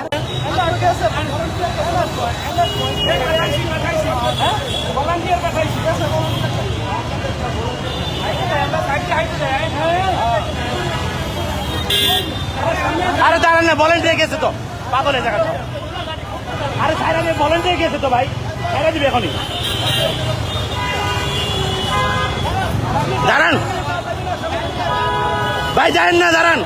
আরে দাঁড়ান না, ভলেন্টিয়ার গেছে তো পাগলের জায়গা। আরে ছাইরা দিয়ে ভলেন্টিয়ার গেছে তো ভাই, ছাইরা দিবে এখনই। দাঁড়ান ভাই, জানেন না, দাঁড়ান।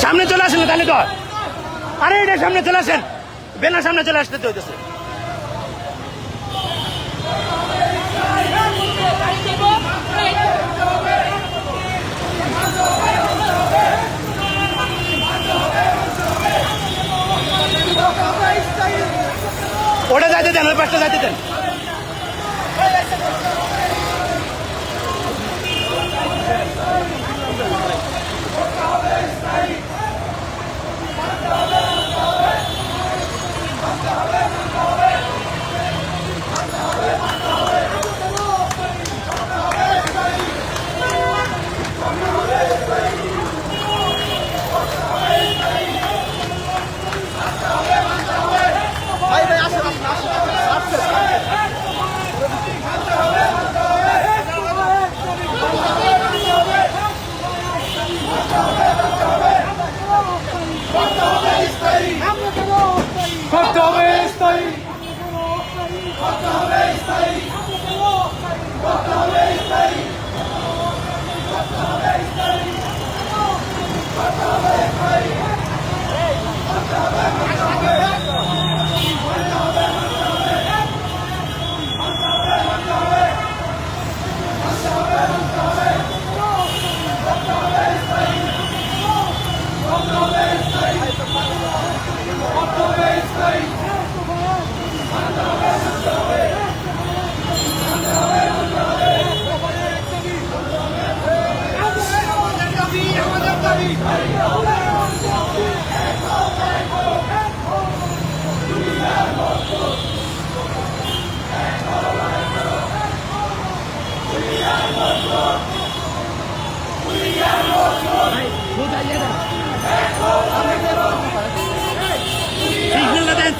সামনে চলে আসেন তাহলে তো। আরে এটা সামনে চলে আসেন, বেনার সামনে চলে আসতে হইতেছে। ওটা যাইতে দেন, ওই পাশটা যাইতে দেন।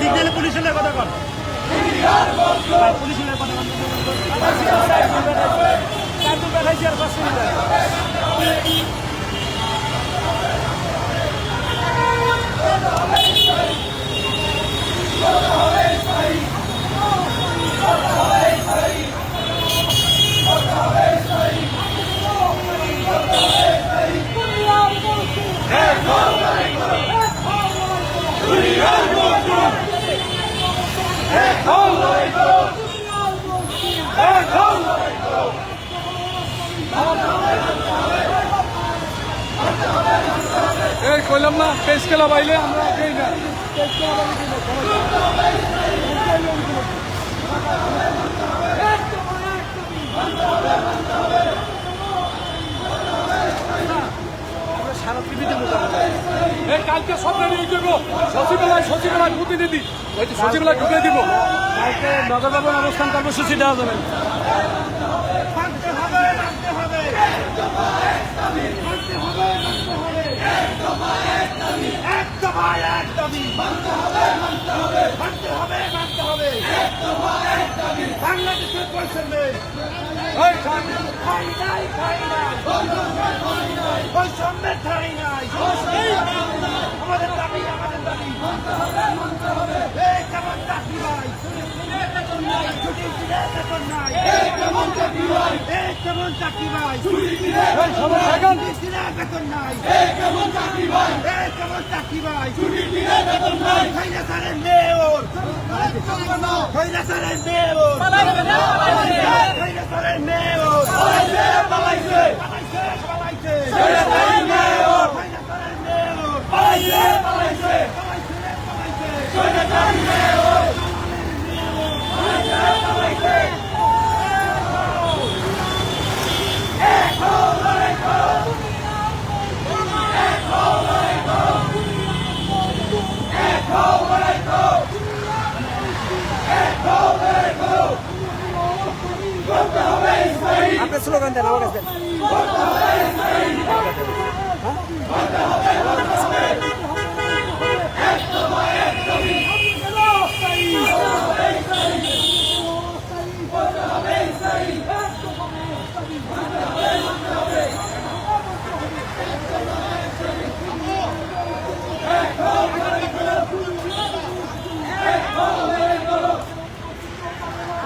সিগন্যালে পুলিশের কথা কন, পুলিশের কথা কন। এই কইলাম না পেস খেলা বাইলে আমরা দেই না। সারা পৃথিবীতে মোটামুটি এই কালকে স্বপ্নে নিয়ে যাবো সচিবালয় প্রতিনিধি ওই সচিবালয় ঢুকে দিব। কালকে নগর ভবন অবস্থান কর্মসূচি দেওয়া যাবে। বাংলাদেশের বৈষম্যের ঠাঁই নাই, আমাদের দাবি কেমন চাকরি ভাই, ছুটির দিনে বেতন নাই, কেমন চাকরি ভাই, দিনে বেতন নাই, কেমন চাকরি ভাই, কৈলাসরের মেয়র, কৈলাসরের মেয়র, কৈলাসরের মেয়র, পালাইছে, Go, স্লোগান দেন, আমার কাছে দেন।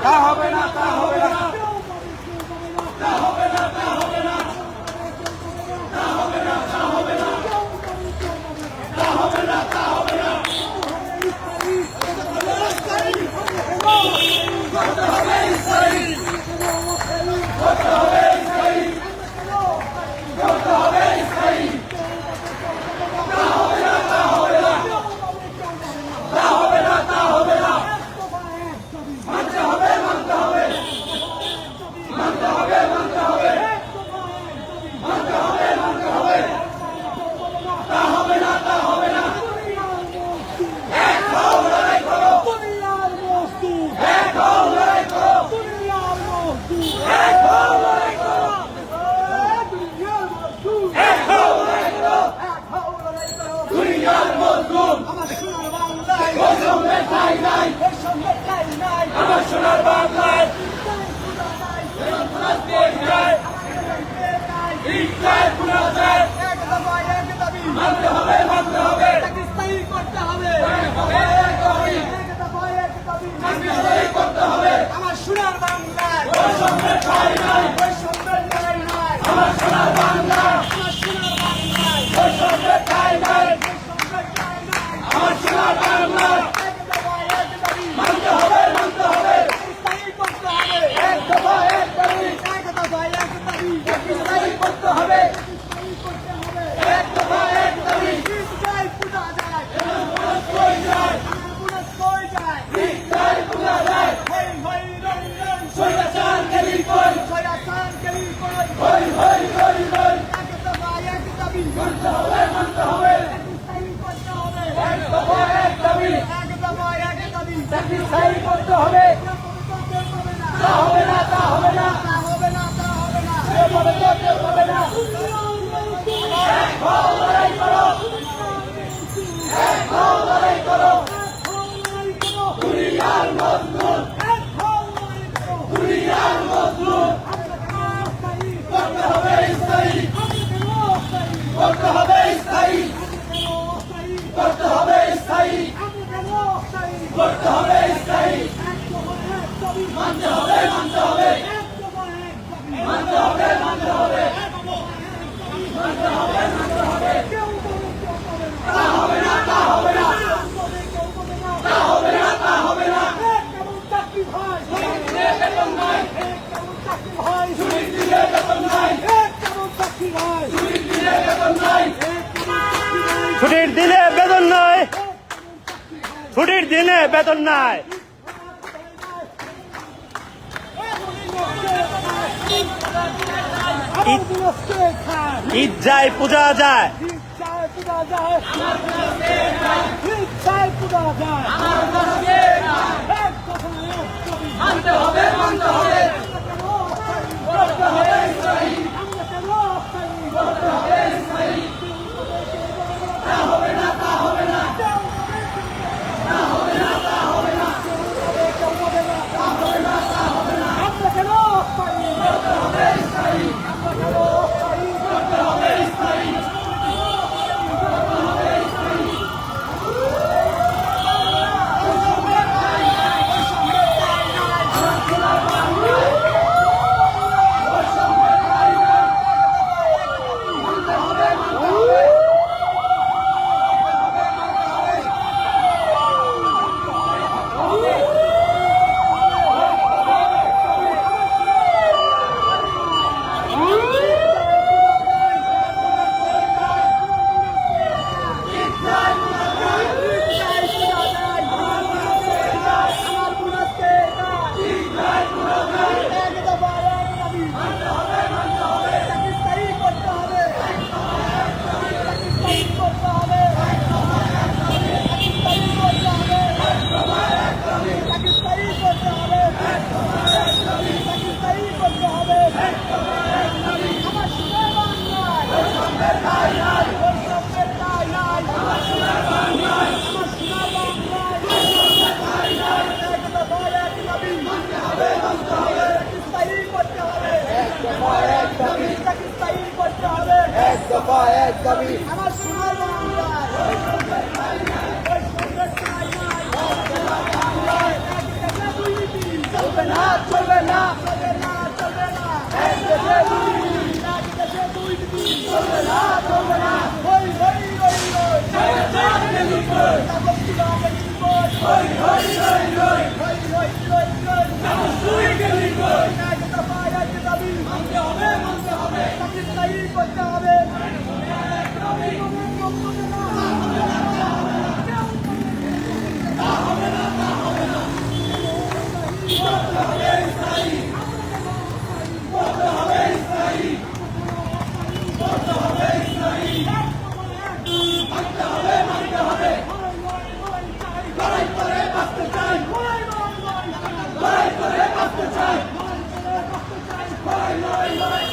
তা হবে না, তা হবে না। আমার সোনার বাংলায় বৈষম্যের ঠাঁই নাই, বৈষম্যের ঠাঁই নাই। আমার সোনার বাংলায়, আমার সোনার বাংলায় বৈষম্যের ঠাঁই নাই, বৈষম্যের ঠাঁই নাই। আমার সোনার বাংলায় মানতে হবে, মানতে হবে, স্থায়ী করতে হবে। এক দফা এক দাবি, এক দফা এক দাবি, স্থায়ী করতে হবে, স্থায়ী করতে হবে। এক দফা এক দাবি, যায় পূজা যায়, কই যায়, কই যায়, যায় পূজা যায়। হই হই রই রই, সৈরাচার গেলি কই, সৈরাচার গেলি কই, হই হই রই রই। এক দফা এক দাবি, মানতে হবে, মানতে হবে, স্থায়ী করতে হবে। এক দফা এক দাবি, এক দফা এক দাবি, স্থায়ী করতে হবে। তা হবে না, তা হবে না, তা হবে না, তা হবে না, এভাবে করতে হবে না। এক হও, লড়াই করো, এক হও, লড়াই করো, দুনিয়ার মজলুম, দুনিয়ার মজলুম করতে হবে স্থায়ী, করতে হবে স্থায়ী, করতে হবে স্থায়ী, করতে হবে স্থায়ী। মানতে হবে, মানতে হবে, মানতে হবে, মানতে হবে, মানতে হবে, মানতে হবে। তা হবে না, তা হবে না, তা হবে না, তা হবে না। ছুরি দিলে বেতন নাই, ছুরি দিলে বেতন নাই, ছুরি দিলে বেতন নাই। ছুটির দিনে বেতন নাই, ছুটির দিনে বেতন নাই। ঈদ যায়, পূজা যায়, মানতে হবে, মানতে হবে, করতে হবে স্থায়ী, করতে হবে স্থায়ী। তা হবে না, তা হবে না, তা হবে না, তা হবে না, তা হবে না, তা হবে না, করতে হবে স্থায়ী, করতে হবে স্থায়ী। দাবি আমার সোনার বাংলায় চলবে না চলবে না চলবে না চলবে না এক দেশে দুই নীতি এক দেশে দুই নীতি চলবে না চলবে না হই হই হই হই হই হই হই হই হই হই হই হই দুই গেলি কই একটা পায় একটা দাবি মানতে হবে তাকে তাই করতে হবে লড়াই করে বাঁচতে চাই লড়াই করে বাঁচতে চাই লড়াই